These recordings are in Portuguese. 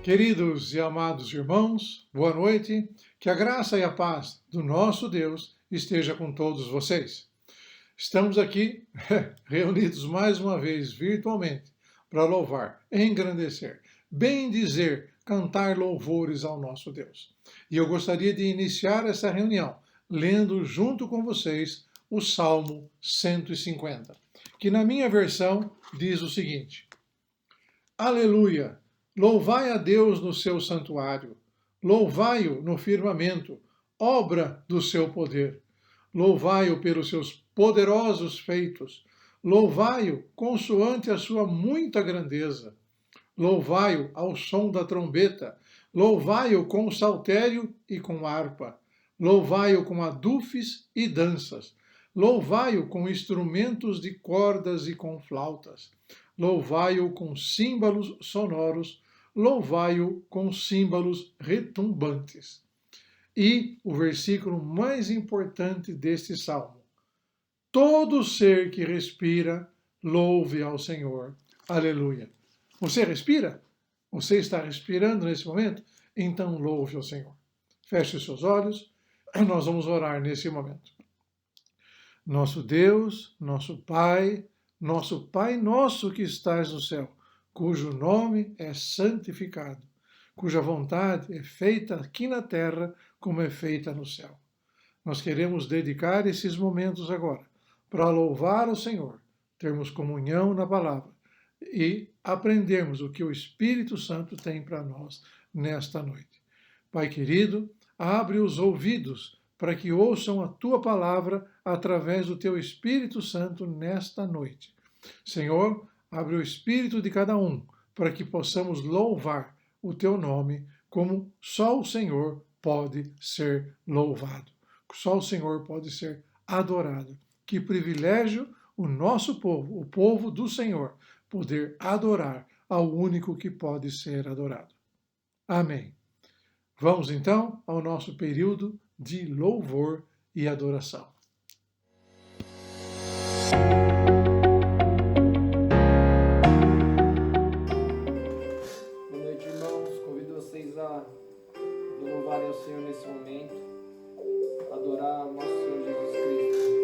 Queridos e amados irmãos, boa noite. Que a graça e a paz do nosso Deus esteja com todos vocês. Estamos aqui reunidos mais uma vez virtualmente para louvar, engrandecer, bendizer, cantar louvores ao nosso Deus. E eu gostaria de iniciar essa reunião lendo junto com vocês o Salmo 150, que na minha versão diz o seguinte: Aleluia! Louvai a Deus no seu santuário, louvai-o no firmamento, obra do seu poder. Louvai-o pelos seus poderosos feitos, louvai-o consoante a sua muita grandeza. Louvai-o ao som da trombeta, louvai-o com saltério e com harpa, louvai-o com adufes e danças, louvai-o com instrumentos de cordas e com flautas, louvai-o com símbolos sonoros, louvai-o com símbolos retumbantes. E o versículo mais importante deste salmo: todo ser que respira, louve ao Senhor. Aleluia. Você respira? Você está respirando nesse momento? Então louve ao Senhor. Feche os seus olhos, nós vamos orar nesse momento. Nosso Deus, nosso Pai nosso que estás no céu, cujo nome é santificado, cuja vontade é feita aqui na terra como é feita no céu. Nós queremos dedicar esses momentos agora para louvar o Senhor, termos comunhão na palavra e aprendermos o que o Espírito Santo tem para nós nesta noite. Pai querido, abre os ouvidos para que ouçam a tua palavra através do teu Espírito Santo nesta noite. Senhor, abre o espírito de cada um para que possamos louvar o teu nome como só o Senhor pode ser louvado. Só o Senhor pode ser adorado. Que privilégio o nosso povo, o povo do Senhor, poder adorar ao único que pode ser adorado. Amém. Vamos então ao nosso período de louvor e adoração. Boa noite, irmãos. Convido vocês a louvarem ao Senhor nesse momento, adorar o nosso Senhor Jesus Cristo.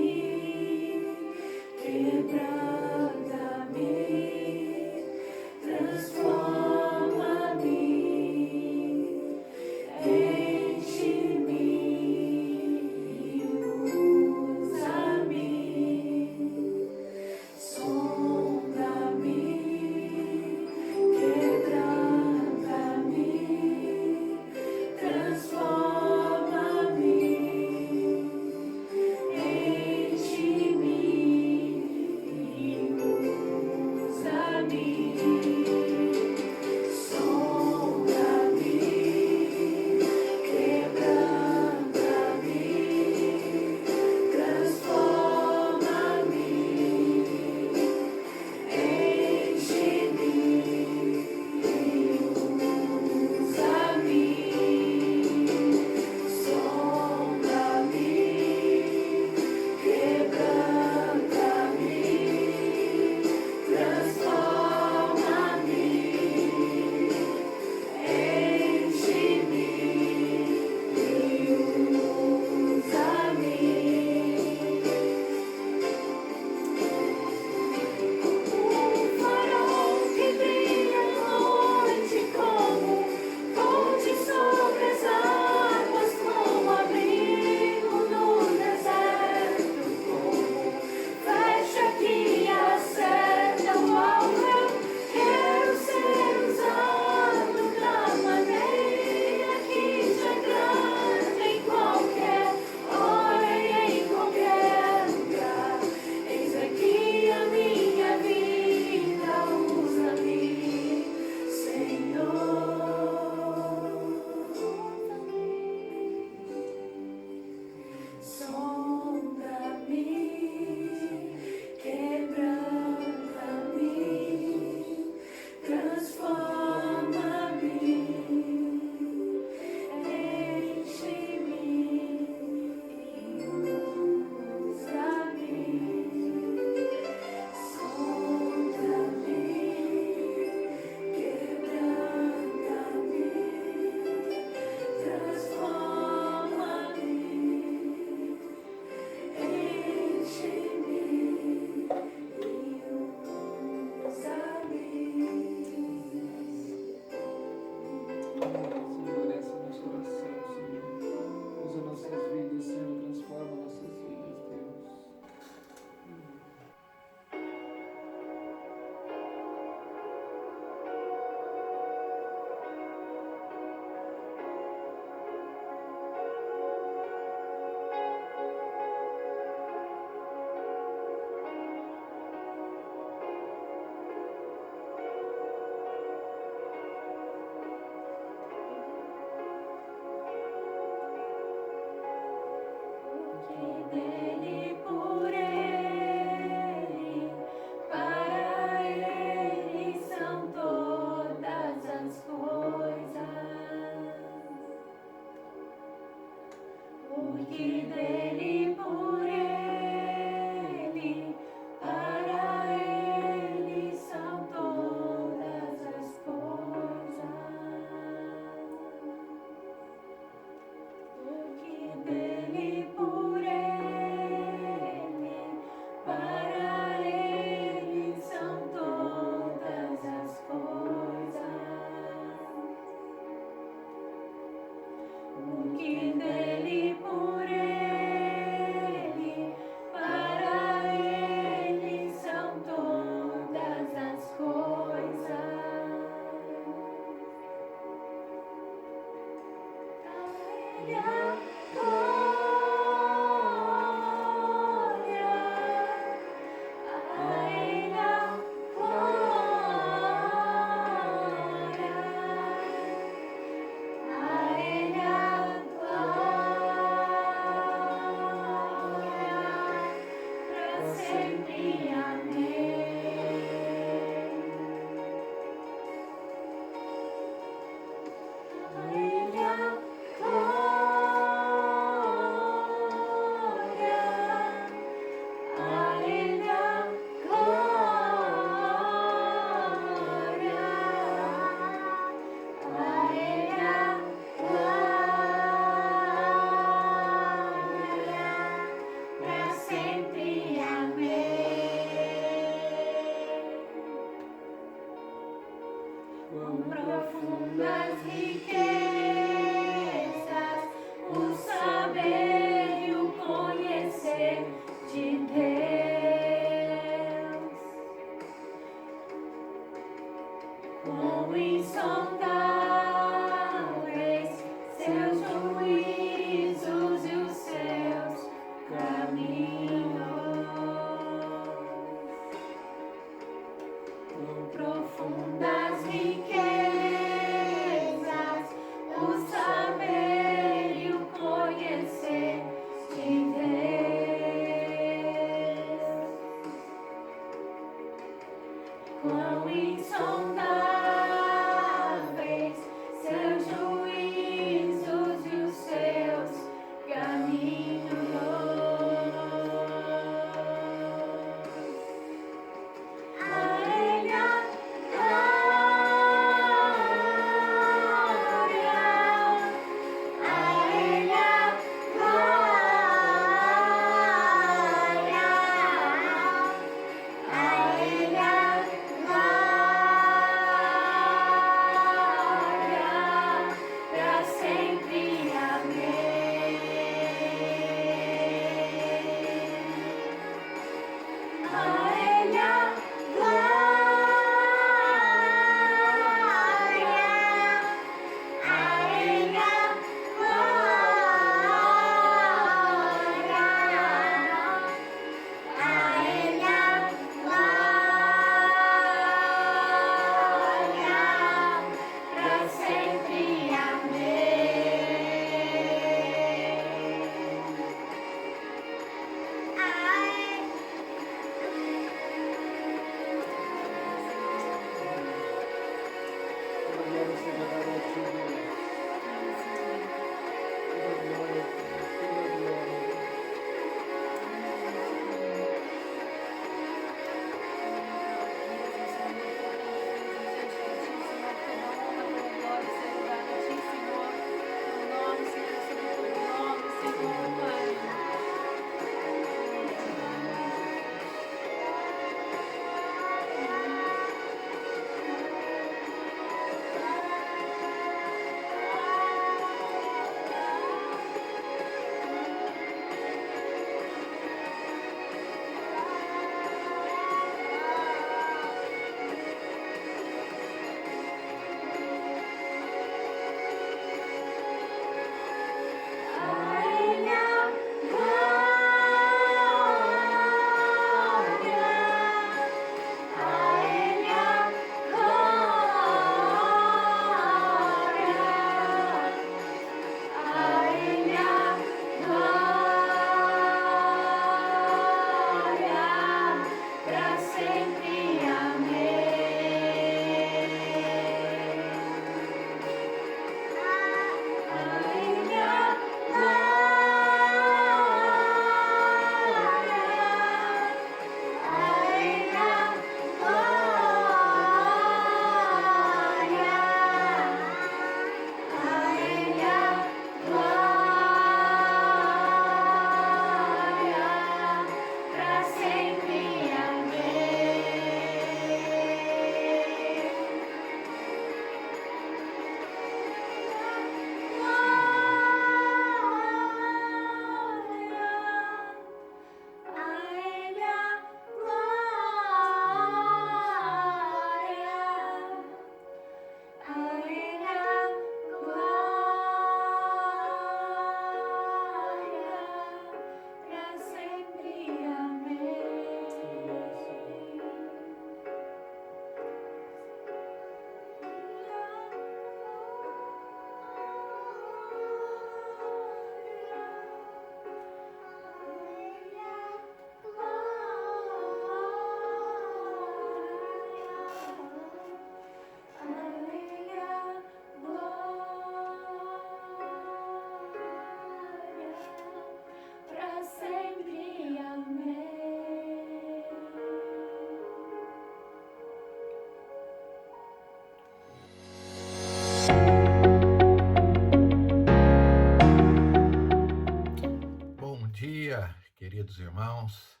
queridos irmãos.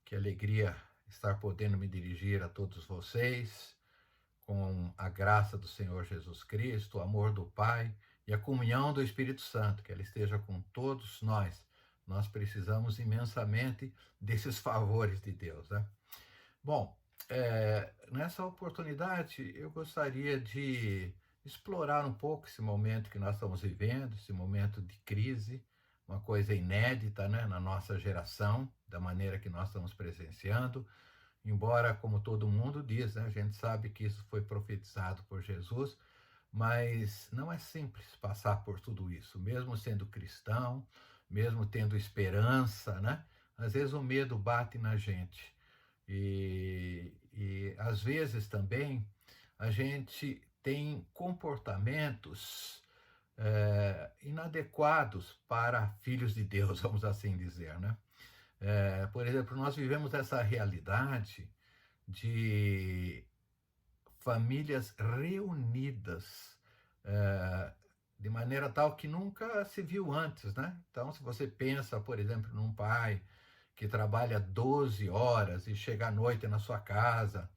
Que alegria estar podendo me dirigir a todos vocês com a graça do Senhor Jesus Cristo, o amor do Pai e a comunhão do Espírito Santo, que Ele esteja com todos nós. Nós precisamos imensamente desses favores de Deus, né? Bom, nessa oportunidade eu gostaria de explorar um pouco esse momento que nós estamos vivendo, esse momento de crise, uma coisa inédita, né, na nossa geração, da maneira que nós estamos presenciando, embora, como todo mundo diz, né, a gente sabe que isso foi profetizado por Jesus, mas não é simples passar por tudo isso, mesmo sendo cristão, mesmo tendo esperança, né? Às vezes o medo bate na gente e às vezes também a gente tem comportamentos inadequados para filhos de Deus, vamos assim dizer, né? Por exemplo, nós vivemos essa realidade de famílias reunidas de maneira tal que nunca se viu antes, né? Então, se você pensa, por exemplo, num pai que trabalha 12 horas e chega à noite na sua casa,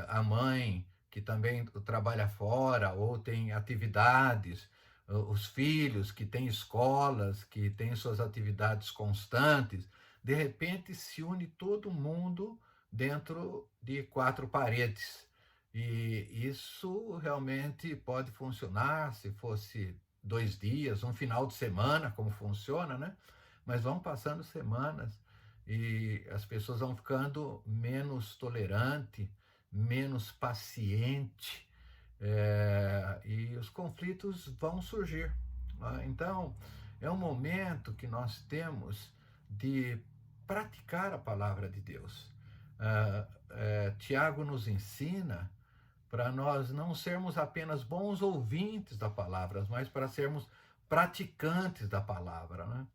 a mãe que também trabalha fora ou tem atividades, os filhos que têm escolas, que têm suas atividades constantes, de repente se une todo mundo dentro de 4 paredes. E isso realmente pode funcionar se fosse 2 dias, um final de semana, como funciona, né? Mas vão passando semanas e as pessoas vão ficando menos tolerantes, menos paciente, e os conflitos vão surgir. Então, é um momento que nós temos de praticar a palavra de Deus. Tiago nos ensina para nós não sermos apenas bons ouvintes da palavra, mas para sermos praticantes da palavra, né?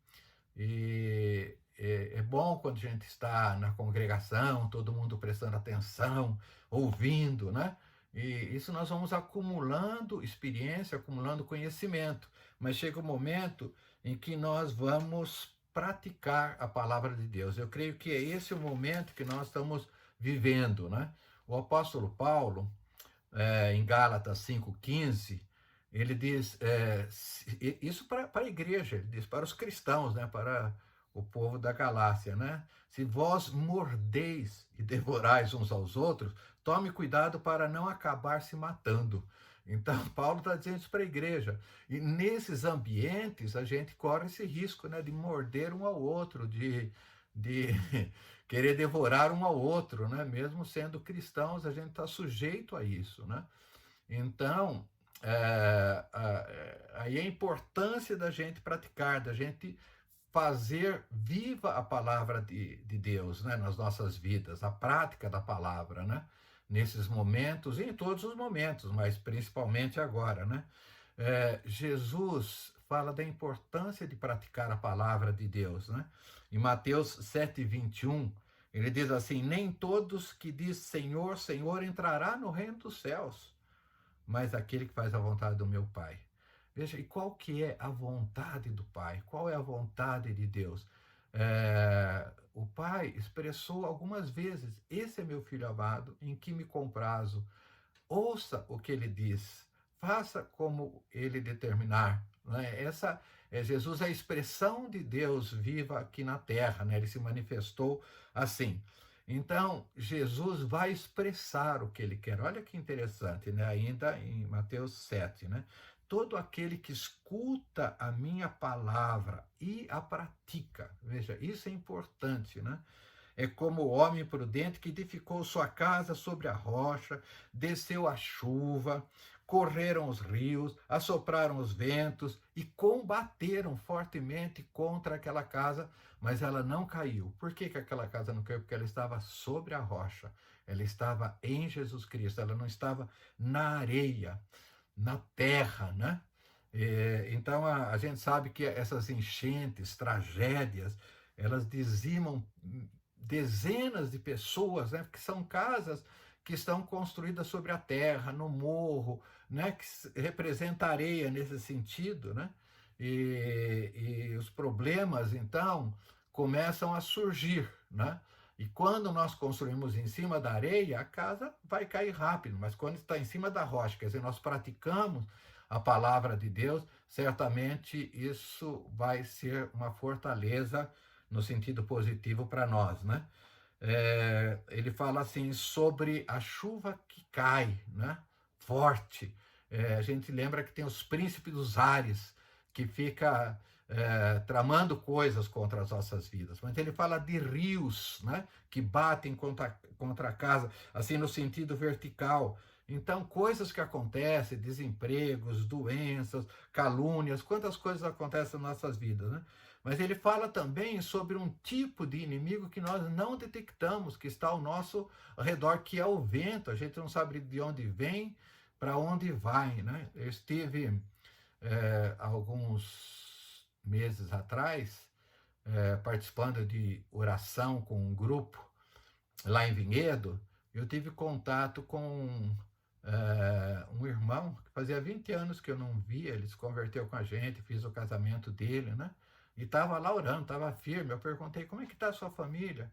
E é bom quando a gente está na congregação, todo mundo prestando atenção, ouvindo, né? E isso nós vamos acumulando experiência, acumulando conhecimento. Mas chega um momento em que nós vamos praticar a palavra de Deus. Eu creio que é esse o momento que nós estamos vivendo, né? O apóstolo Paulo, em Gálatas 5,15, ele diz, isso para a igreja, ele diz para os cristãos, né, para o povo da Galácia, né? Se vós mordeis e devorais uns aos outros, tome cuidado para não acabar se matando. Então, Paulo está dizendo isso para a igreja. E nesses ambientes, a gente corre esse risco, né, de morder um ao outro, de querer devorar um ao outro, né? Mesmo sendo cristãos, a gente está sujeito a isso, né? Então, aí a importância da gente praticar, da gente fazer viva a palavra de Deus, né, nas nossas vidas, a prática da palavra, né, nesses momentos e em todos os momentos, mas principalmente agora, né. Jesus fala da importância de praticar a palavra de Deus, né. Em Mateus 7,21, ele diz assim: nem todos que diz Senhor, Senhor entrará no reino dos céus, mas aquele que faz a vontade do meu Pai. Veja, e qual que é a vontade do Pai? Qual é a vontade de Deus? O Pai expressou algumas vezes: esse é meu filho amado, em que me comprazo. Ouça o que ele diz, faça como ele determinar. Né? Jesus é a expressão de Deus viva aqui na terra, né? Ele se manifestou assim. Então, Jesus vai expressar o que ele quer. Olha que interessante, né? Ainda em Mateus 7, né? Todo aquele que escuta a minha palavra e a pratica. Veja, isso é importante, né? É como o homem prudente que edificou sua casa sobre a rocha, desceu a chuva, correram os rios, assopraram os ventos e combateram fortemente contra aquela casa, mas ela não caiu. Por que aquela casa não caiu? Porque ela estava sobre a rocha, ela estava em Jesus Cristo, ela não estava na areia, na terra, né? Então a gente sabe que essas enchentes, tragédias, elas dizimam dezenas de pessoas, né? Porque são casas que estão construídas sobre a terra, no morro, né? Que representa areia nesse sentido, né? E os problemas, então, começam a surgir, né? E quando nós construímos em cima da areia, a casa vai cair rápido, mas quando está em cima da rocha, quer dizer, nós praticamos a palavra de Deus, certamente isso vai ser uma fortaleza no sentido positivo para nós, né? Ele fala assim sobre a chuva que cai, né? Forte. A gente lembra que tem os príncipes dos ares, que fica tramando coisas contra as nossas vidas. Mas ele fala de rios, né? Que batem contra a casa, assim no sentido vertical. Então, coisas que acontecem, desempregos, doenças, calúnias, quantas coisas acontecem nas nossas vidas, né? Mas ele fala também sobre um tipo de inimigo que nós não detectamos, que está ao nosso redor, que é o vento. A gente não sabe de onde vem, para onde vai, né? Eu estive alguns meses atrás participando de oração com um grupo lá em Vinhedo. Eu tive contato com um irmão que fazia 20 anos que eu não via. Ele se converteu com a gente, fiz o casamento dele, né? E estava lá orando, estava firme. Eu perguntei, como é que está a sua família?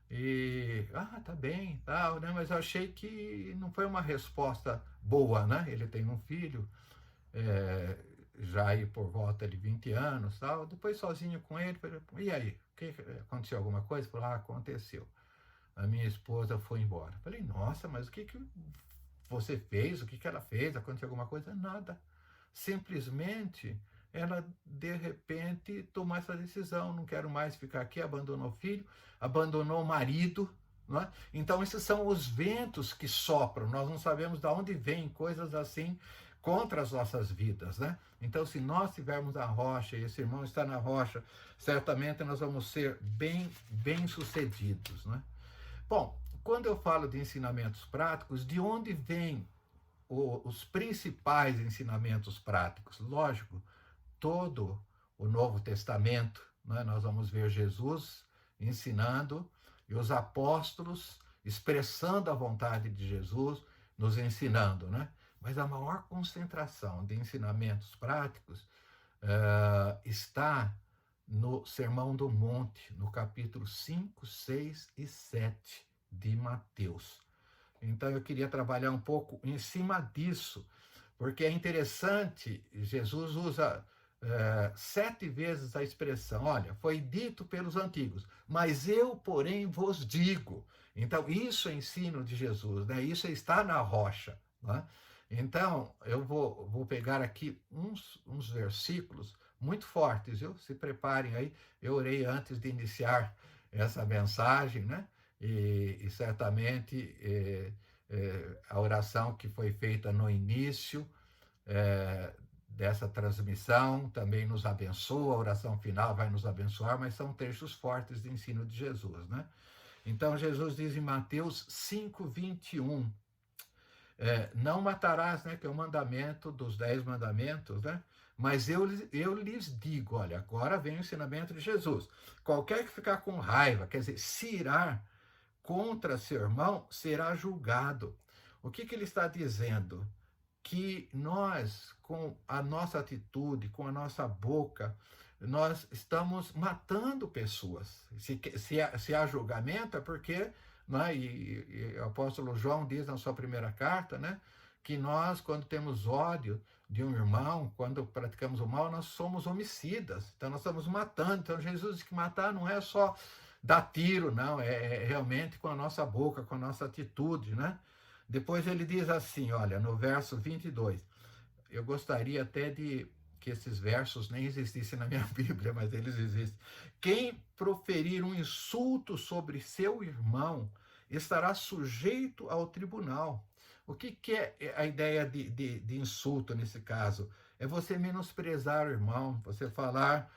E, tá bem, tal, né? Mas eu achei que não foi uma resposta boa, né? Ele tem um filho, já aí por volta de 20 anos, tal. Depois sozinho com ele, falei, e aí, aconteceu alguma coisa? Ele falou, aconteceu. A minha esposa foi embora. Falei, nossa, mas o que você fez? O que ela fez? Aconteceu alguma coisa? Nada. Simplesmente ela, de repente, tomou essa decisão, não quero mais ficar aqui, abandonou o filho, abandonou o marido, não é? Então, esses são os ventos que sopram, nós não sabemos de onde vêm coisas assim contra as nossas vidas, né? Então, se nós estivermos na rocha, e esse irmão está na rocha, certamente nós vamos ser bem sucedidos, né? Bom, quando eu falo de ensinamentos práticos, de onde vêm os principais ensinamentos práticos? Lógico, todo o Novo Testamento, né? Nós vamos ver Jesus ensinando e os apóstolos expressando a vontade de Jesus, nos ensinando, né? Mas a maior concentração de ensinamentos práticos está no Sermão do Monte, no capítulo 5, 6 e 7 de Mateus. Então eu queria trabalhar um pouco em cima disso, porque é interessante, Jesus usa 7 vezes a expressão, olha, foi dito pelos antigos, mas eu, porém, vos digo. Então, isso é ensino de Jesus, né? Isso está na rocha, né? Então, eu vou pegar aqui uns versículos muito fortes, viu? Se preparem aí, eu orei antes de iniciar essa mensagem, né? E certamente a oração que foi feita no início dessa transmissão também nos abençoa, a oração final vai nos abençoar, mas são trechos fortes de ensino de Jesus, né? Então, Jesus diz em Mateus 5, 21, não matarás, né, que é o mandamento dos 10 mandamentos, né? Mas eu lhes digo, olha, agora vem o ensinamento de Jesus. Qualquer que ficar com raiva, quer dizer, se irar contra seu irmão, será julgado. O que ele está dizendo? Que nós, com a nossa atitude, com a nossa boca, nós estamos matando pessoas. Se há julgamento, é porque, né, e o apóstolo João diz na sua primeira carta, né, que nós, quando temos ódio de um irmão, quando praticamos o mal, nós somos homicidas. Então, nós estamos matando. Então, Jesus diz que matar não é só dar tiro, não, é realmente com a nossa boca, com a nossa atitude, né? Depois ele diz assim, olha, no verso 22, eu gostaria até de que esses versos nem existissem na minha Bíblia, mas eles existem. Quem proferir um insulto sobre seu irmão estará sujeito ao tribunal. O que é a ideia de insulto nesse caso? É você menosprezar o irmão, você falar,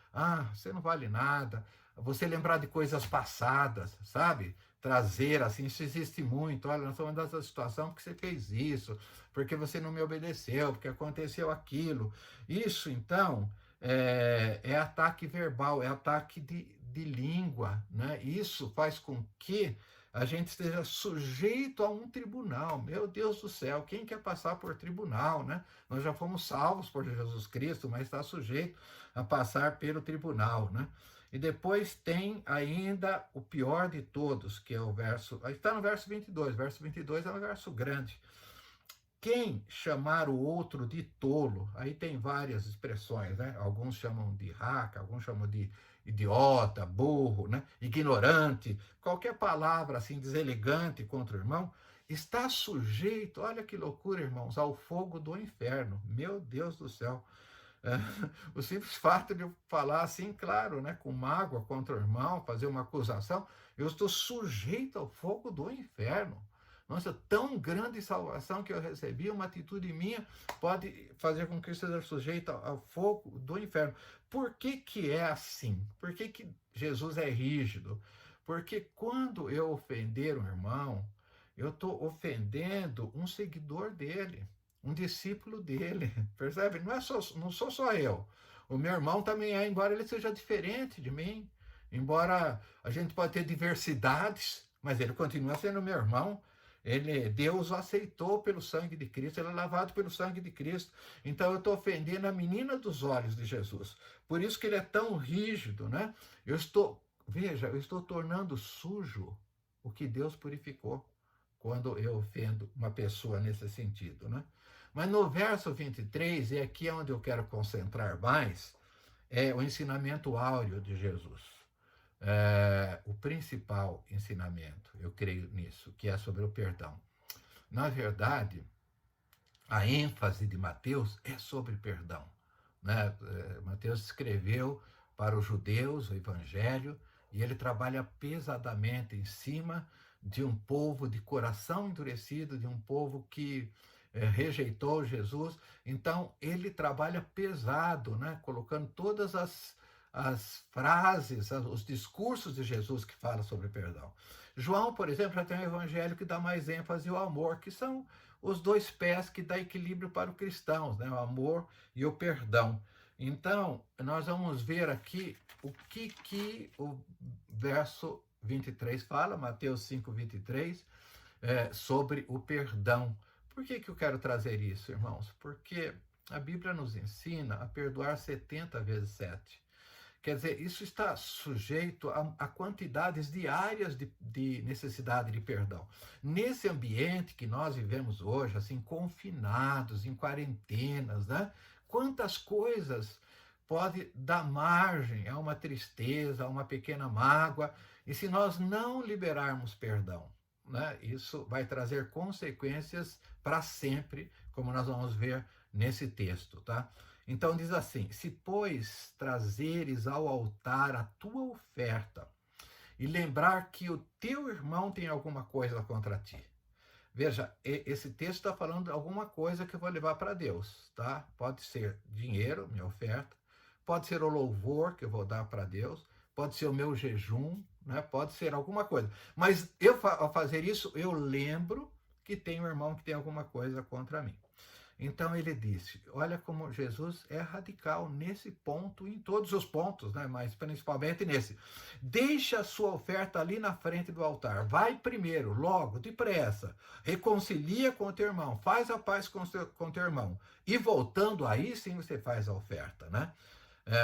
você não vale nada, você lembrar de coisas passadas, sabe? Trazer, assim, isso existe muito. Olha, nós estamos nessa situação porque você fez isso, porque você não me obedeceu, porque aconteceu aquilo. Isso, então, é ataque verbal, é ataque de língua, né? Isso faz com que a gente esteja sujeito a um tribunal. Meu Deus do céu, quem quer passar por tribunal, né? Nós já fomos salvos por Jesus Cristo, mas está sujeito a passar pelo tribunal, né? E depois tem ainda o pior de todos, que é o verso... Aí está no verso 22. Verso 22 é um verso grande. Quem chamar o outro de tolo, aí tem várias expressões, né? Alguns chamam de raca, alguns chamam de idiota, burro, né? Ignorante, qualquer palavra assim deselegante contra o irmão, está sujeito, olha que loucura, irmãos, ao fogo do inferno. Meu Deus do céu. O simples fato de eu falar assim, claro, né, com mágoa contra o irmão, fazer uma acusação, eu estou sujeito ao fogo do inferno. Nossa, tão grande salvação que eu recebi, uma atitude minha pode fazer com que eu esteja sujeito ao fogo do inferno. Por que que é assim? Por que que Jesus é rígido? Porque quando eu ofender um irmão, eu estou ofendendo um seguidor dele, um discípulo dele, percebe? Não sou só eu. O meu irmão também é, embora ele seja diferente de mim, embora a gente pode ter diversidades, mas ele continua sendo meu irmão. Deus o aceitou pelo sangue de Cristo, ele é lavado pelo sangue de Cristo. Então eu estou ofendendo a menina dos olhos de Jesus. Por isso que ele é tão rígido, né? Eu estou tornando sujo o que Deus purificou quando eu ofendo uma pessoa nesse sentido, né? Mas no verso 23, e aqui é onde eu quero concentrar mais, é o ensinamento áureo de Jesus. O principal ensinamento, eu creio nisso, que é sobre o perdão. Na verdade, a ênfase de Mateus é sobre perdão, né? Mateus escreveu para os judeus o evangelho e ele trabalha pesadamente em cima de um povo de coração endurecido, de um povo que rejeitou Jesus. Então, ele trabalha pesado, né? Colocando todas as frases, os discursos de Jesus que falam sobre perdão. João, por exemplo, já tem um evangelho que dá mais ênfase ao amor, que são os dois pés que dá equilíbrio para os cristãos, né? O amor e o perdão. Então, nós vamos ver aqui o que o verso 23 fala, Mateus 5, 23, sobre o perdão. Por que eu quero trazer isso, irmãos? Porque a Bíblia nos ensina a perdoar 70 vezes 7. Quer dizer, isso está sujeito a quantidades diárias de necessidade de perdão. Nesse ambiente que nós vivemos hoje, assim, confinados, em quarentenas, né? Quantas coisas pode dar margem a uma tristeza, a uma pequena mágoa, e se nós não liberarmos perdão, né? Isso vai trazer consequências para sempre, como nós vamos ver nesse texto, tá? Então diz assim: se, pois, trazeres ao altar a tua oferta e lembrar que o teu irmão tem alguma coisa contra ti. Veja, esse texto está falando de alguma coisa que eu vou levar para Deus, tá? Pode ser dinheiro, minha oferta, pode ser o louvor que eu vou dar para Deus, pode ser o meu jejum, né? Pode ser alguma coisa. Mas ao fazer isso, eu lembro que tem um irmão que tem alguma coisa contra mim. Então ele disse, olha como Jesus é radical nesse ponto, em todos os pontos, né? Mas principalmente nesse. Deixa a sua oferta ali na frente do altar. Vai primeiro, logo, depressa. Reconcilia com o teu irmão. Faz a paz com o teu irmão. E voltando aí, sim você faz a oferta, né?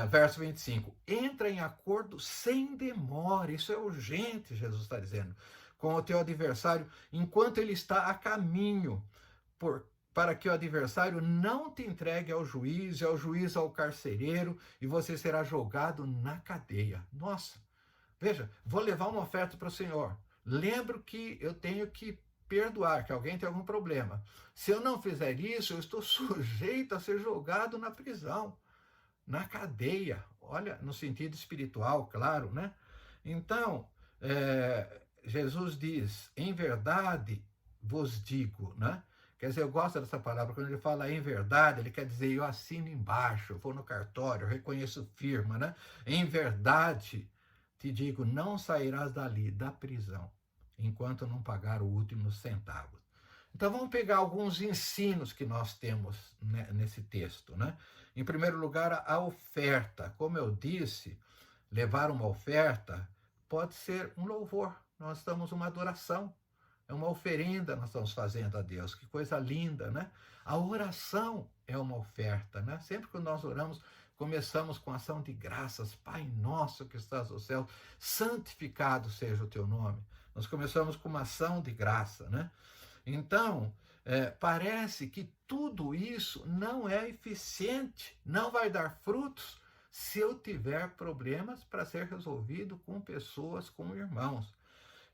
Verso 25. Entra em acordo sem demora. Isso é urgente, Jesus está dizendo. Com o teu adversário, enquanto ele está a caminho, para que o adversário não te entregue ao juiz, e ao juiz ao carcereiro, e você será jogado na cadeia. Nossa, veja, vou levar uma oferta para o Senhor. Lembro que eu tenho que perdoar, que alguém tem algum problema. Se eu não fizer isso, eu estou sujeito a ser jogado na prisão, na cadeia. Olha, no sentido espiritual, claro, né? Então, Jesus diz, em verdade vos digo, né? Quer dizer, eu gosto dessa palavra, quando ele fala em verdade, ele quer dizer, eu assino embaixo, eu vou no cartório, eu reconheço firma, né? Em verdade, te digo, não sairás dali, da prisão, enquanto não pagar o último centavo. Então vamos pegar alguns ensinos que nós temos, né, nesse texto, né? Em primeiro lugar, a oferta. Como eu disse, levar uma oferta pode ser um louvor, nós estamos uma adoração. É uma oferenda nós estamos fazendo a Deus. Que coisa linda, né? A oração é uma oferta, né? Sempre que nós oramos, começamos com ação de graças. Pai nosso que estás no céu, santificado seja o teu nome. Nós começamos com uma ação de graça, né? Então, parece que tudo isso não é eficiente, não vai dar frutos se eu tiver problemas para ser resolvido com pessoas, com irmãos.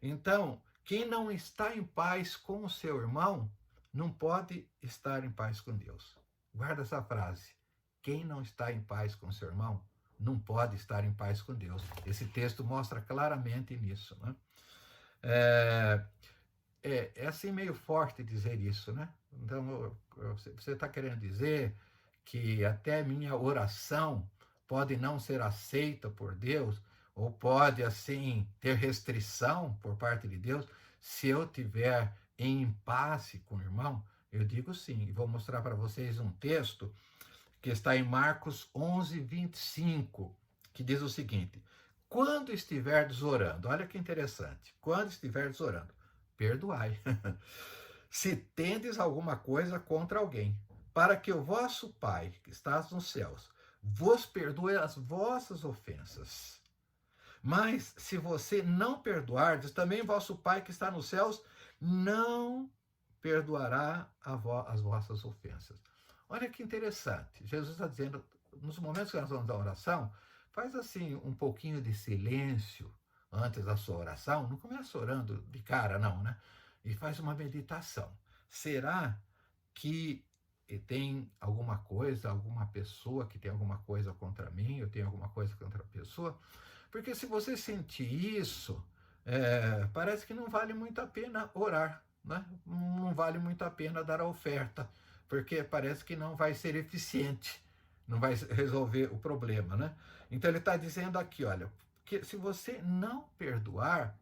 Então, quem não está em paz com o seu irmão, não pode estar em paz com Deus. Guarda essa frase. Quem não está em paz com o seu irmão, não pode estar em paz com Deus. Esse texto mostra claramente nisso, né? É assim meio forte dizer isso, né? Então, você está querendo dizer que até minha oração pode não ser aceita por Deus, ou pode, assim, ter restrição por parte de Deus, se eu tiver em impasse com o irmão? Eu digo sim, e vou mostrar para vocês um texto que está em Marcos 11, 25, que diz o seguinte: quando estiverdes orando, olha que interessante, quando estiverdes orando, perdoai, se tendes alguma coisa contra alguém, para que o vosso Pai, que estás nos céus, vos perdoe as vossas ofensas. Mas se você não perdoardes, também vosso Pai que está nos céus não perdoará as vossas ofensas. Olha que interessante. Jesus está dizendo, nos momentos que nós vamos dar oração, faz assim um pouquinho de silêncio antes da sua oração. Não começa orando de cara, não, né? E faz uma meditação. Será que tem alguma coisa, alguma pessoa que tem alguma coisa contra mim, eu tenho alguma coisa contra a pessoa? Porque se você sentir isso, parece que não vale muito a pena orar, né? Não vale muito a pena dar a oferta, porque parece que não vai ser eficiente, não vai resolver o problema, né? Então ele está dizendo aqui, olha, que se você não perdoar,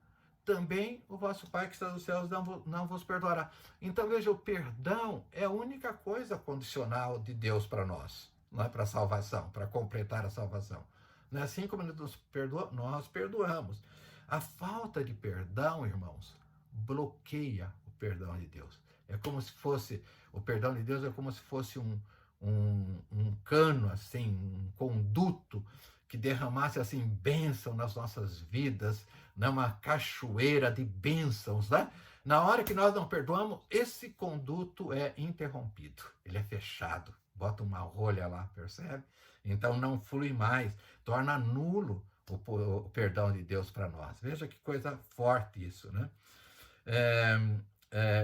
também o vosso Pai que está nos céus não vos perdoará. Então veja, o perdão é a única coisa condicional de Deus para nós, não é para a salvação, para completar a salvação. Não é assim como ele nos perdoa, nós perdoamos. A falta de perdão, irmãos, bloqueia o perdão de Deus. É como se fosse, o perdão de Deus é como se fosse um cano, assim, um conduto que derramasse, assim, bênção nas nossas vidas, né? Uma cachoeira de bênçãos, né? Na hora que nós não perdoamos, esse conduto é interrompido, ele é fechado, bota uma rolha lá, percebe? Então não flui mais, torna nulo o perdão de Deus para nós. Veja que coisa forte isso, né?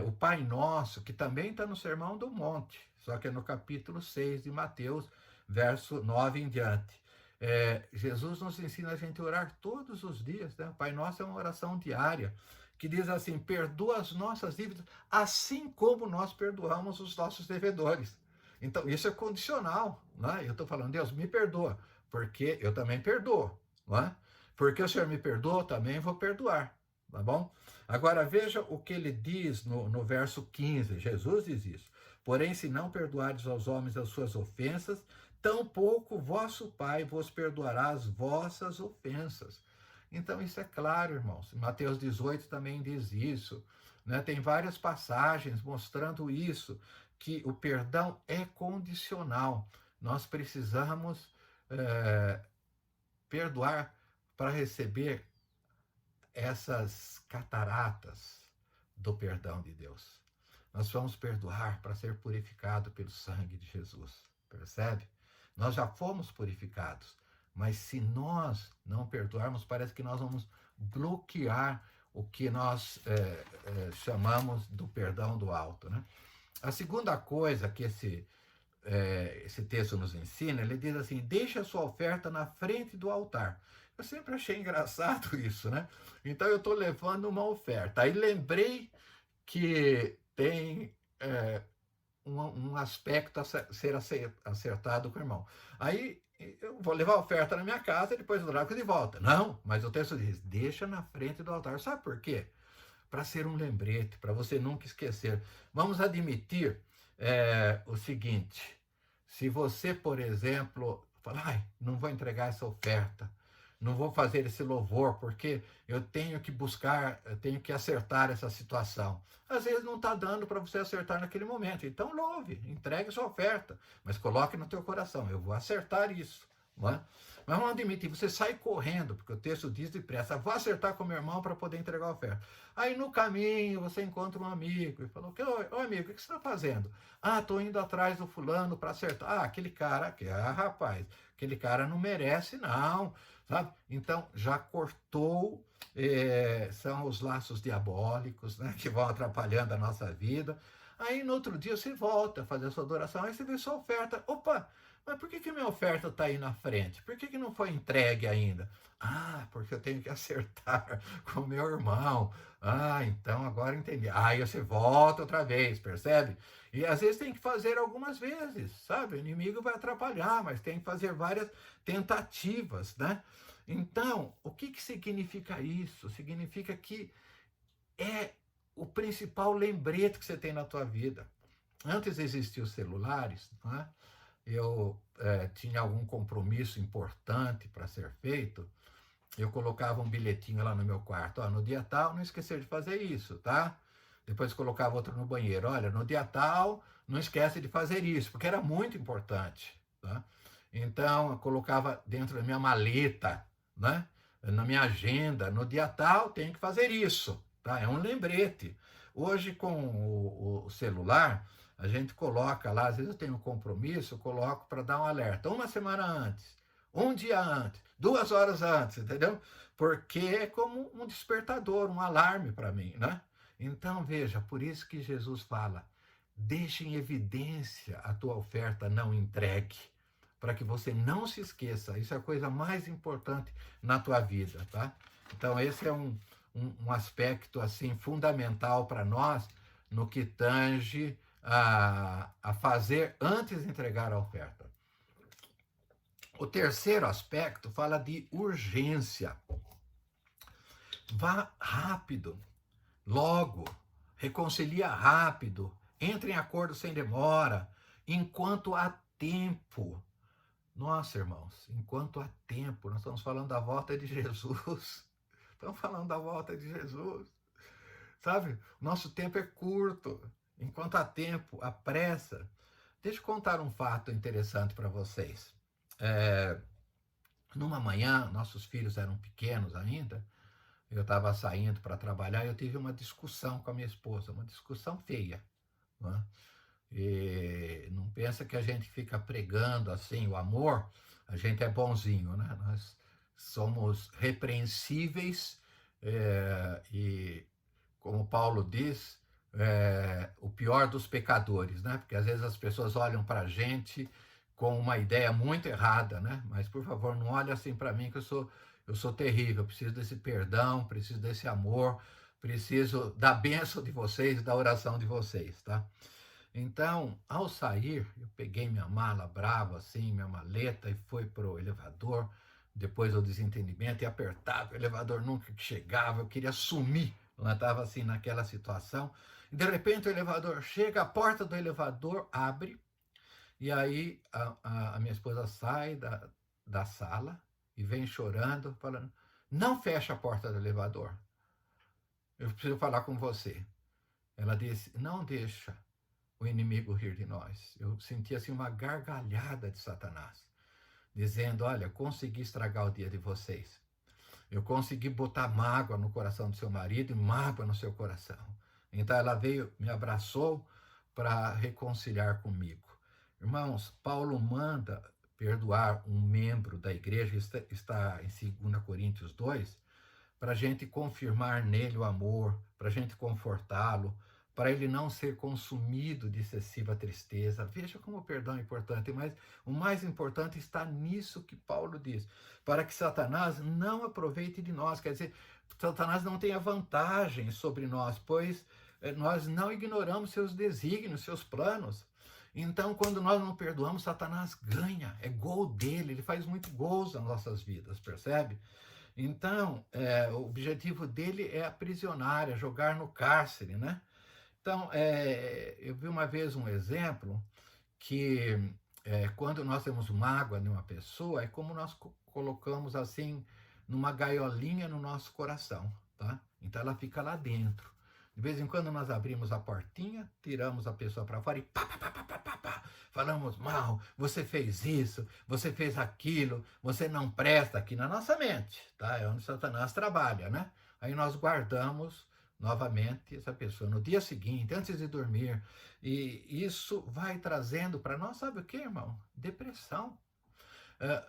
O Pai Nosso, que também está no Sermão do Monte, só que é no capítulo 6 de Mateus, verso 9 em diante. Jesus nos ensina a gente orar todos os dias, né? O Pai Nosso é uma oração diária, que diz assim: perdoa as nossas dívidas, assim como nós perdoamos os nossos devedores. Então, isso é condicional, né? Eu estou falando, Deus, me perdoa, porque eu também perdoo, né? Porque o Senhor me perdoa, eu também vou perdoar, tá bom? Agora, veja o que ele diz no verso 15, Jesus diz isso: porém, se não perdoardes aos homens as suas ofensas, tampouco vosso Pai vos perdoará as vossas ofensas. Então, isso é claro, irmãos. Mateus 18 também diz isso, né? Tem várias passagens mostrando isso, que o perdão é condicional. Nós precisamos perdoar para receber essas cataratas do perdão de Deus. Nós vamos perdoar para ser purificado pelo sangue de Jesus, percebe? Nós já fomos purificados, mas se nós não perdoarmos, parece que nós vamos bloquear o que nós chamamos do perdão do alto, né? A segunda coisa que esse texto nos ensina, ele diz assim: deixa a sua oferta na frente do altar. Eu sempre achei engraçado isso, né? Então eu estou levando uma oferta. Aí lembrei que tem um aspecto a ser acertado com o irmão. Aí eu vou levar a oferta na minha casa e depois eu trago de volta. Não, mas o texto diz: deixa na frente do altar. Sabe por quê? Para ser um lembrete, para você nunca esquecer. Vamos admitir o seguinte: se você, por exemplo, fala, não vou entregar essa oferta, não vou fazer esse louvor, porque eu tenho que buscar, eu tenho que acertar essa situação. Às vezes não está dando para você acertar naquele momento, então louve, entregue sua oferta, mas coloque no teu coração, eu vou acertar isso. Não é? Mas vamos admitir, você sai correndo, porque o texto diz depressa, vou acertar com meu irmão para poder entregar a oferta. Aí no caminho você encontra um amigo e falou, ô amigo, o que você está fazendo? Ah, estou indo atrás do fulano para acertar. Ah, aquele cara, rapaz, aquele cara não merece não, sabe? Então já cortou, são os laços diabólicos, né, que vão atrapalhando a nossa vida. Aí no outro dia você volta a fazer a sua adoração, aí você vê sua oferta, opa, mas por que minha oferta está aí na frente? Por que não foi entregue ainda? Ah, porque eu tenho que acertar com o meu irmão. Ah, então agora entendi. Aí você volta outra vez, percebe? E às vezes tem que fazer algumas vezes, sabe? O inimigo vai atrapalhar, mas tem que fazer várias tentativas, né? Então, o que significa isso? Significa que é o principal lembrete que você tem na tua vida. Antes existiam os celulares, né? Eu tinha algum compromisso importante para ser feito, eu colocava um bilhetinho lá no meu quarto, ó, no dia tal, não esquecer de fazer isso, tá? Depois colocava outro no banheiro, olha, no dia tal, não esquece de fazer isso, porque era muito importante, tá? Então, eu colocava dentro da minha maleta, né? Na minha agenda, no dia tal, tenho que fazer isso, tá? É um lembrete. Hoje, com o celular, a gente coloca lá, às vezes eu tenho um compromisso, eu coloco para dar um alerta, uma semana antes, um dia antes, 2 horas antes, entendeu? Porque é como um despertador, um alarme para mim, né? Então, veja, por isso que Jesus fala, deixe em evidência a tua oferta não entregue, para que você não se esqueça. Isso é a coisa mais importante na tua vida, tá? Então, esse é um aspecto, assim, fundamental para nós, no que tange a fazer antes de entregar a oferta. O terceiro aspecto fala de urgência. Vá rápido, logo, reconcilia rápido, entre em acordo sem demora, enquanto há tempo. Nossa, irmãos, enquanto há tempo, nós estamos falando da volta de Jesus. Estamos falando da volta de Jesus. Sabe? Nosso tempo é curto. Enquanto há tempo, há pressa. Deixa eu contar um fato interessante para vocês. Numa manhã, nossos filhos eram pequenos ainda, eu estava saindo para trabalhar e eu tive uma discussão com a minha esposa, uma discussão feia. Né? E não pensa que a gente fica pregando assim o amor, a gente é bonzinho, né? Nós somos repreensíveis e, como Paulo diz, o pior dos pecadores, né? Porque às vezes as pessoas olham para a gente com uma ideia muito errada, né? Mas por favor, não olhe assim para mim que eu sou terrível, eu preciso desse perdão, preciso desse amor, preciso da bênção de vocês, da oração de vocês, tá? Então, ao sair, eu peguei minha mala brava, assim, minha maleta, e fui pro elevador, depois do desentendimento, e apertava, o elevador nunca chegava, eu queria sumir, eu estava assim naquela situação, e de repente o elevador chega, a porta do elevador abre, e aí a minha esposa sai da sala e vem chorando, falando, não fecha a porta do elevador, eu preciso falar com você. Ela disse, não deixa o inimigo rir de nós. Eu senti assim uma gargalhada de Satanás, dizendo, olha, consegui estragar o dia de vocês. Eu consegui botar mágoa no coração do seu marido e mágoa no seu coração. Então ela veio, me abraçou para reconciliar comigo. Irmãos, Paulo manda perdoar um membro da igreja, está em 2 Coríntios 2, para a gente confirmar nele o amor, para a gente confortá-lo, para ele não ser consumido de excessiva tristeza. Veja como o perdão é importante, mas o mais importante está nisso que Paulo diz, para que Satanás não aproveite de nós, quer dizer, Satanás não tenha vantagem sobre nós, pois nós não ignoramos seus desígnios, seus planos. Então, quando nós não perdoamos, Satanás ganha, é gol dele, ele faz muito gols nas nossas vidas, percebe? Então, o objetivo dele é aprisionar, é jogar no cárcere, né? Então, eu vi uma vez um exemplo que quando nós temos mágoa em uma pessoa, é como nós colocamos assim numa gaiolinha no nosso coração, tá? Então ela fica lá dentro. De vez em quando nós abrimos a portinha, tiramos a pessoa para fora e pá, pá, pá, pá, pá, pá, pá, falamos mal, você fez isso, você fez aquilo, você não presta, aqui na nossa mente, tá? É onde Satanás trabalha, né? Aí nós guardamos novamente essa pessoa no dia seguinte, antes de dormir, e isso vai trazendo para nós, sabe o que, irmão? Depressão.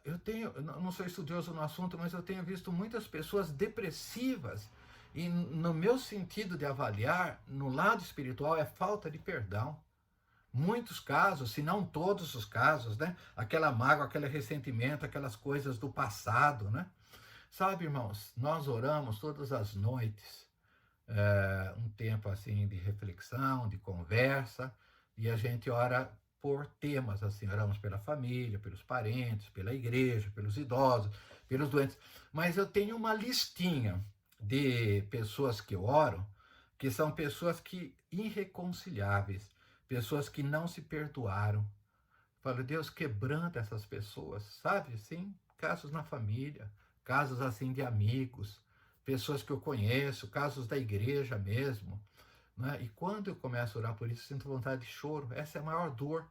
Eu não sou estudioso no assunto, mas eu tenho visto muitas pessoas depressivas, e no meu sentido de avaliar, no lado espiritual, é falta de perdão. Muitos casos, se não todos os casos, né? Aquela mágoa, aquele ressentimento, aquelas coisas do passado, né? Sabe, irmãos, nós oramos todas as noites, um tempo assim de reflexão, de conversa, e a gente ora por temas, assim, oramos pela família, pelos parentes, pela igreja, pelos idosos, pelos doentes. Mas eu tenho uma listinha de pessoas que eu oro, que são pessoas que irreconciliáveis, pessoas que não se perdoaram. Falo, Deus, quebranta essas pessoas, sabe? Assim, casos na família, casos assim de amigos, pessoas que eu conheço, casos da igreja mesmo, né? E quando eu começo a orar por isso, eu sinto vontade de choro. Essa é a maior dor.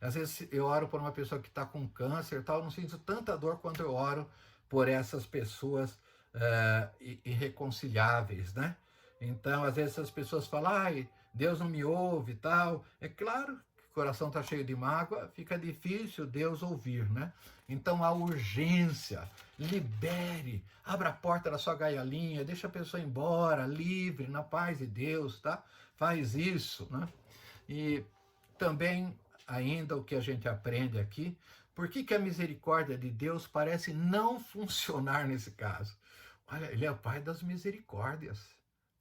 Às vezes eu oro por uma pessoa que está com câncer e tal, eu não sinto tanta dor quanto eu oro por essas pessoas irreconciliáveis, né? Então, às vezes as pessoas falam, ai, Deus não me ouve e tal. É claro que o coração está cheio de mágoa, fica difícil Deus ouvir, né? Então, a urgência, libere, abra a porta da sua gaiolinha, deixa a pessoa embora, livre, na paz de Deus, tá? Faz isso, né? E também, ainda o que a gente aprende aqui, por que a misericórdia de Deus parece não funcionar nesse caso? Olha, ele é o Pai das misericórdias,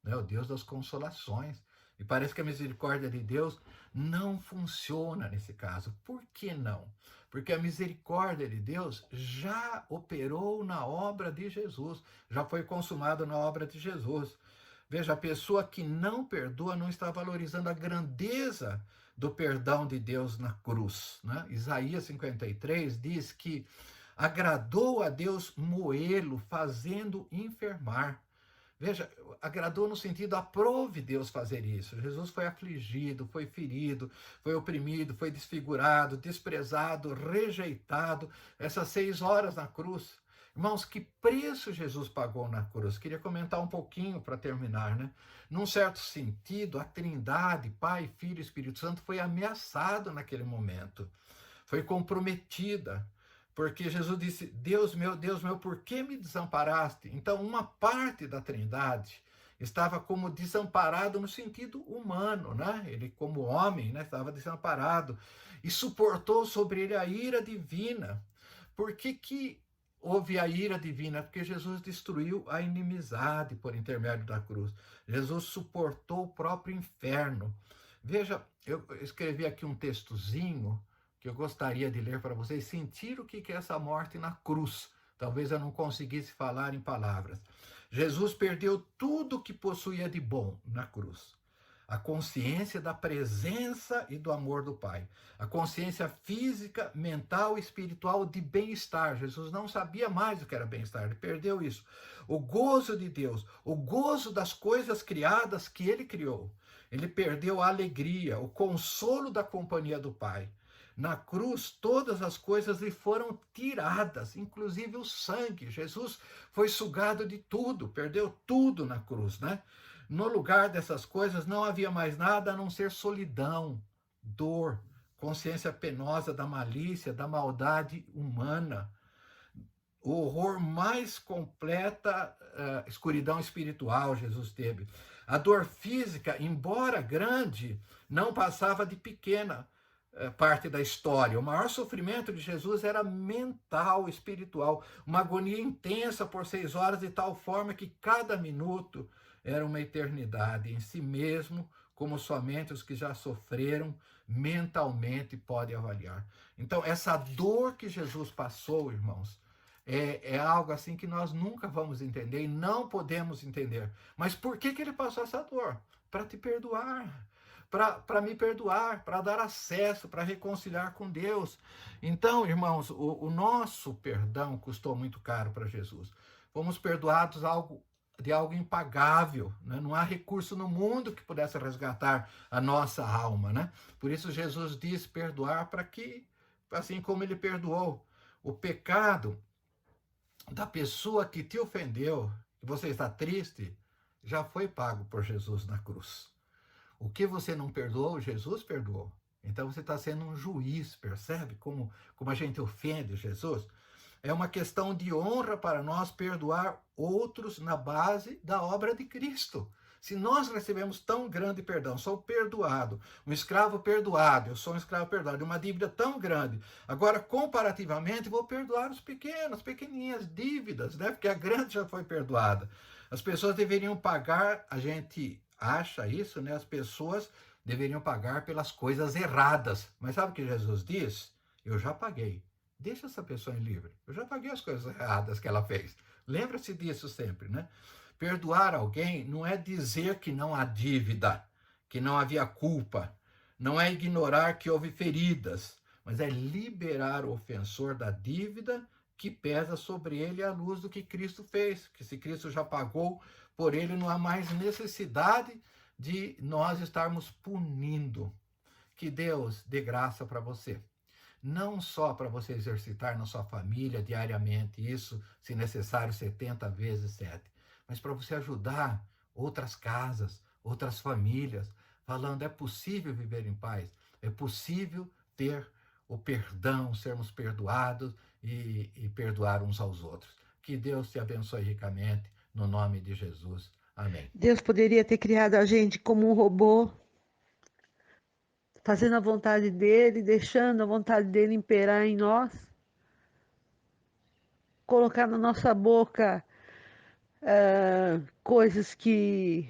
né? O Deus das consolações. E parece que a misericórdia de Deus não funciona nesse caso. Por que não? Porque a misericórdia de Deus já operou na obra de Jesus, já foi consumado na obra de Jesus. Veja, a pessoa que não perdoa não está valorizando a grandeza do perdão de Deus na cruz, né? Isaías 53 diz que agradou a Deus moê-lo, fazendo enfermar. Veja, agradou no sentido, aprove Deus fazer isso. Jesus foi afligido, foi ferido, foi oprimido, foi desfigurado, desprezado, rejeitado, essas 6 horas na cruz. Irmãos, que preço Jesus pagou na cruz? Queria comentar um pouquinho para terminar, né? Num certo sentido, a Trindade, Pai, Filho e Espírito Santo, foi ameaçado naquele momento, foi comprometida. Porque Jesus disse, Deus meu, por que me desamparaste? Então, uma parte da Trindade estava como desamparado no sentido humano, né? Ele, como homem, né, estava desamparado e suportou sobre ele a ira divina. Por que houve a ira divina? Porque Jesus destruiu a inimizade por intermédio da cruz. Jesus suportou o próprio inferno. Veja, eu escrevi aqui um textozinho que eu gostaria de ler para vocês, sentir o que é essa morte na cruz. Talvez eu não conseguisse falar em palavras. Jesus perdeu tudo o que possuía de bom na cruz. A consciência da presença e do amor do Pai. A consciência física, mental e espiritual de bem-estar. Jesus não sabia mais o que era bem-estar, ele perdeu isso. O gozo de Deus, o gozo das coisas criadas que ele criou. Ele perdeu a alegria, o consolo da companhia do Pai. Na cruz, todas as coisas lhe foram tiradas, inclusive o sangue. Jesus foi sugado de tudo, perdeu tudo na cruz, né? No lugar dessas coisas não havia mais nada a não ser solidão, dor, consciência penosa da malícia, da maldade humana. O horror mais completa, escuridão espiritual Jesus teve. A dor física, embora grande, não passava de pequena parte da história. O maior sofrimento de Jesus era mental, espiritual, uma agonia intensa por 6 horas, de tal forma que cada minuto era uma eternidade em si mesmo, como somente os que já sofreram mentalmente podem avaliar. Então, essa dor que Jesus passou, irmãos, é algo assim que nós nunca vamos entender e não podemos entender. Mas por que ele passou essa dor? Para te perdoar. Para me perdoar, para dar acesso, para reconciliar com Deus. Então, irmãos, o nosso perdão custou muito caro para Jesus. fomos perdoados de algo impagável, né? Não há recurso no mundo que pudesse resgatar a nossa alma, né? Por isso Jesus diz perdoar para que, assim como ele perdoou o pecado da pessoa que te ofendeu, e você está triste, já foi pago por Jesus na cruz. O que você não perdoou, Jesus perdoou. Então você está sendo um juiz, percebe como a gente ofende Jesus? É uma questão de honra para nós perdoar outros na base da obra de Cristo. Se nós recebemos tão grande perdão, sou perdoado, um escravo perdoado, eu sou um escravo perdoado, uma dívida tão grande. Agora, comparativamente, vou perdoar os pequenos, pequeninhas dívidas, né? Porque a grande já foi perdoada. As pessoas deveriam pagar, a gente acha isso, né? As pessoas deveriam pagar pelas coisas erradas. Mas sabe o que Jesus diz? Eu já paguei. Deixa essa pessoa livre. Eu já paguei as coisas erradas que ela fez. Lembra-se disso sempre, né? Perdoar alguém não é dizer que não há dívida, que não havia culpa. Não é ignorar que houve feridas, mas é liberar o ofensor da dívida que pesa sobre ele à luz do que Cristo fez. Que se Cristo já pagou por ele, não há mais necessidade de nós estarmos punindo. Que Deus dê graça para você. Não só para você exercitar na sua família diariamente, isso, se necessário, 70 vezes 7, mas para você ajudar outras casas, outras famílias, falando, é possível viver em paz, é possível ter o perdão, sermos perdoados e perdoar uns aos outros. Que Deus te abençoe ricamente, no nome de Jesus. Amém. Deus poderia ter criado a gente como um robô, fazendo a vontade dele, deixando a vontade dele imperar em nós, colocar na nossa boca coisas que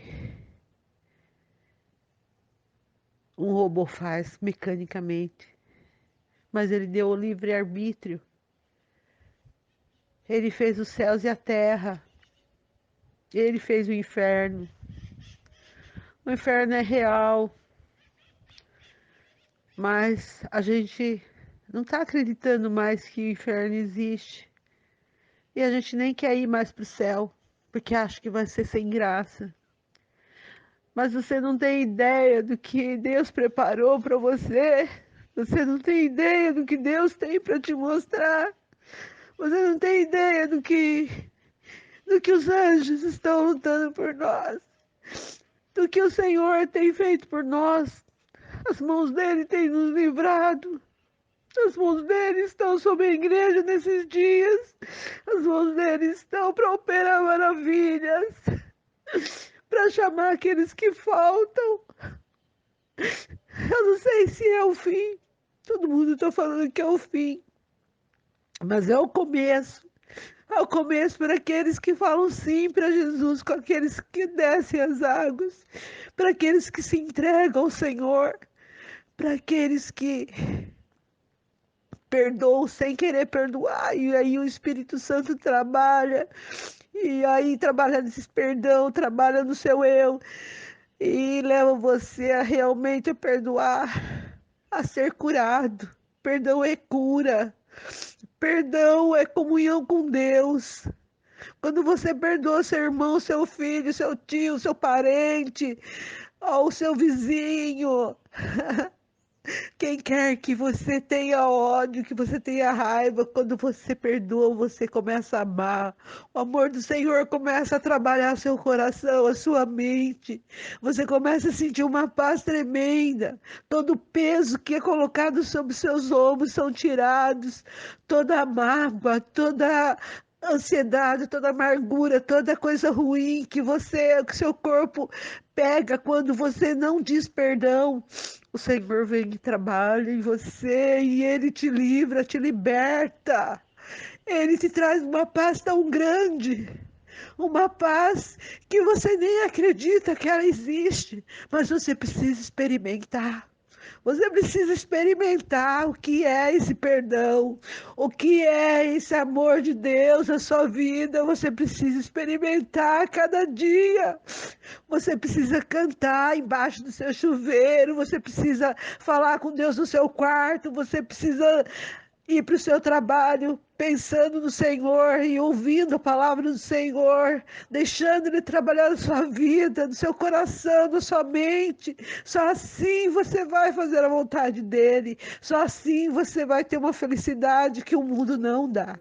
um robô faz mecanicamente, mas ele deu o livre-arbítrio. Ele fez os céus e a terra, ele fez o inferno. O inferno é real, mas a gente não está acreditando mais que o inferno existe. E a gente nem quer ir mais para o céu, porque acha que vai ser sem graça. Mas você não tem ideia do que Deus preparou para você. Você não tem ideia do que Deus tem para te mostrar. Você não tem ideia do que os anjos estão lutando por nós. Do que o Senhor tem feito por nós. As mãos dele têm nos livrado. As mãos dele estão sobre a igreja nesses dias. As mãos dele estão para operar maravilhas. Para chamar aqueles que faltam. Eu não sei se é o fim. Todo mundo está falando que é o fim. Mas é o começo. É o começo para aqueles que falam sim para Jesus, com aqueles que descem as águas, para aqueles que se entregam ao Senhor, para aqueles que perdoam sem querer perdoar, e aí o Espírito Santo trabalha, e aí trabalha nesse perdão, trabalha no seu eu, e leva você a realmente perdoar, a ser curado. Perdão é cura. Perdão é comunhão com Deus. Quando você perdoa seu irmão, seu filho, seu tio, seu parente, ou seu vizinho, quem quer que você tenha ódio, que você tenha raiva, quando você perdoa, você começa a amar. O amor do Senhor começa a trabalhar seu coração, a sua mente. Você começa a sentir uma paz tremenda. Todo o peso que é colocado sobre seus ombros são tirados. Toda a mágoa, toda ansiedade, toda amargura, toda coisa ruim que seu corpo pega quando você não diz perdão. O Senhor vem e trabalha em você e Ele te livra, te liberta. Ele te traz uma paz tão grande, uma paz que você nem acredita que ela existe, mas você precisa experimentar. Você precisa experimentar o que é esse perdão, o que é esse amor de Deus na sua vida. Você precisa experimentar cada dia. Você precisa cantar embaixo do seu chuveiro, você precisa falar com Deus no seu quarto, você precisa ir para o seu trabalho pensando no Senhor e ouvindo a palavra do Senhor, deixando Ele trabalhar na sua vida, no seu coração, na sua mente. Só assim você vai fazer a vontade dEle. Só assim você vai ter uma felicidade que o mundo não dá.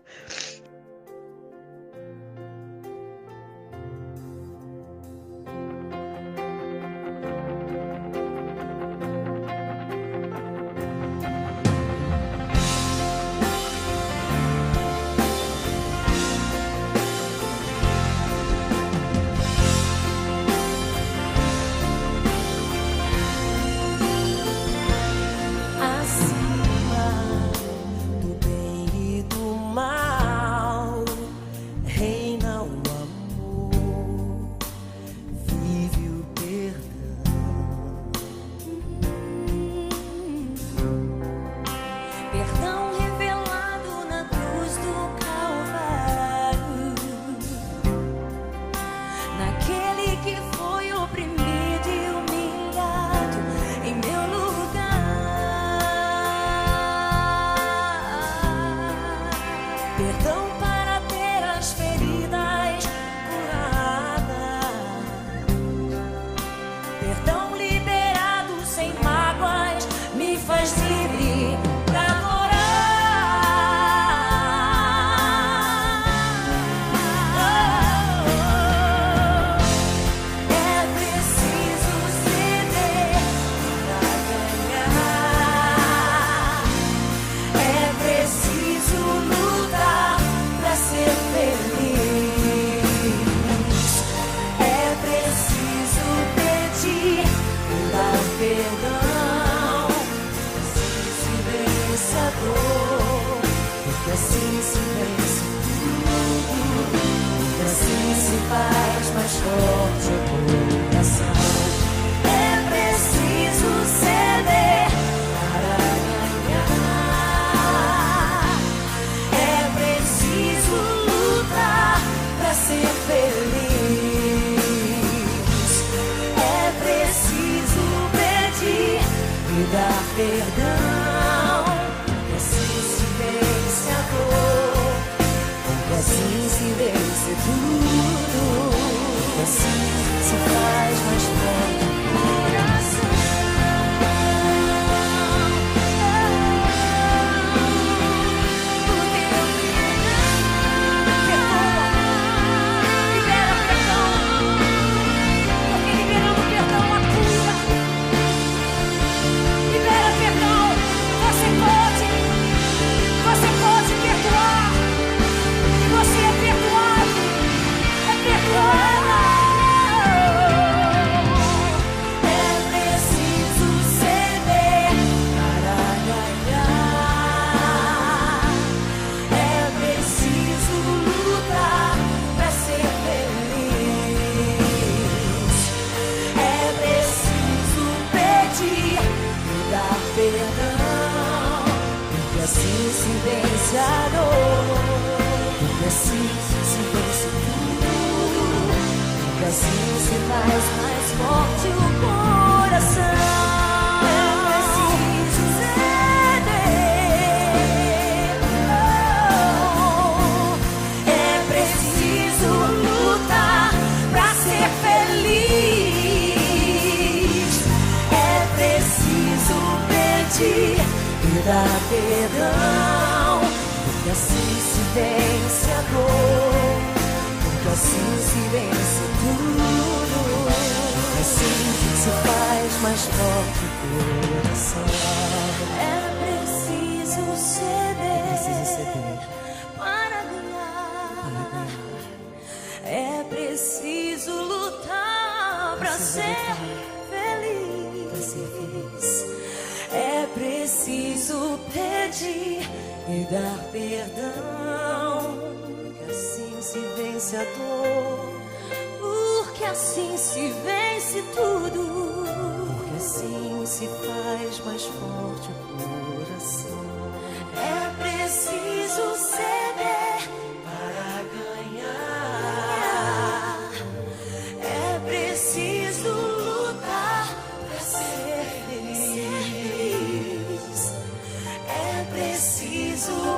Preciso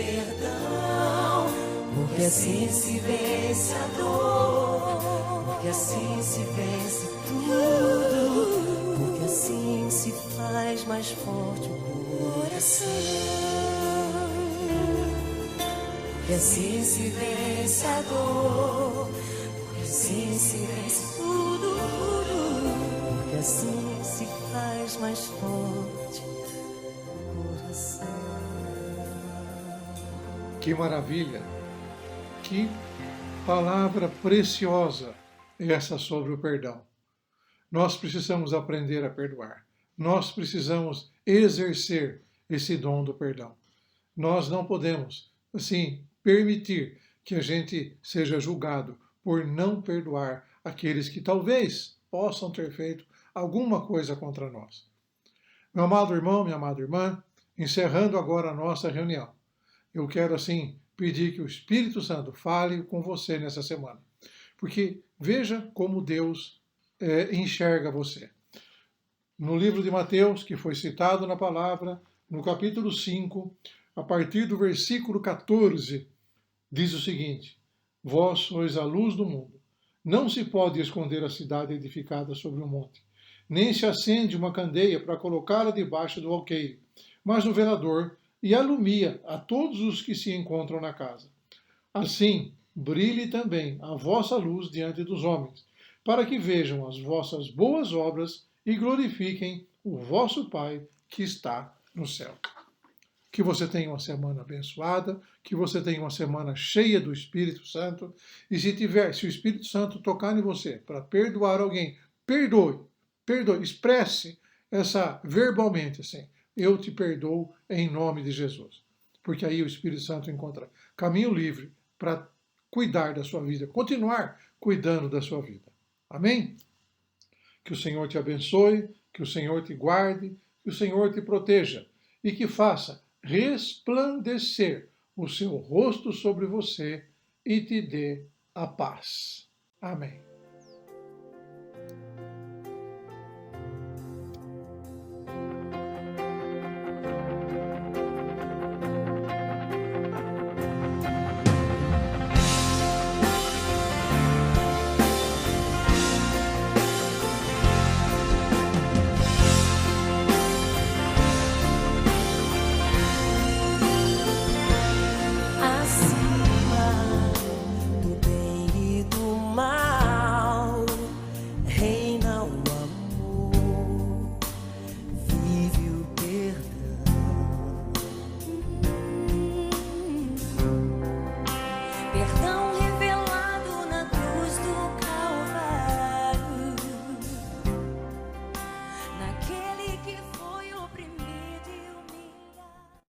perdão, porque assim se vence a dor, porque assim se vence tudo, porque assim se faz mais forte o coração, porque assim se vence a dor, porque assim se vence tudo, porque assim se faz mais forte o coração. Que maravilha! Que palavra preciosa essa sobre o perdão. Nós precisamos aprender a perdoar. Nós precisamos exercer esse dom do perdão. Nós não podemos, assim, permitir que a gente seja julgado por não perdoar aqueles que talvez possam ter feito alguma coisa contra nós. Meu amado irmão, minha amada irmã, encerrando agora a nossa reunião, eu quero, assim, pedir que o Espírito Santo fale com você nessa semana. Porque veja como Deus enxerga você. No livro de Mateus, que foi citado na palavra, no capítulo 5, a partir do versículo 14, diz o seguinte: Vós sois a luz do mundo. Não se pode esconder a cidade edificada sobre um monte, nem se acende uma candeia para colocá-la debaixo do alqueire, mas no velador, e alumia a todos os que se encontram na casa. Assim, brilhe também a vossa luz diante dos homens, para que vejam as vossas boas obras e glorifiquem o vosso Pai que está no céu. Que você tenha uma semana abençoada, que você tenha uma semana cheia do Espírito Santo, e se o Espírito Santo tocar em você para perdoar alguém, perdoe, expresse essa verbalmente assim: eu te perdoo em nome de Jesus. Porque aí o Espírito Santo encontra caminho livre para cuidar da sua vida, continuar cuidando da sua vida. Amém? Que o Senhor te abençoe, que o Senhor te guarde, que o Senhor te proteja e que faça resplandecer o seu rosto sobre você e te dê a paz. Amém. Perdão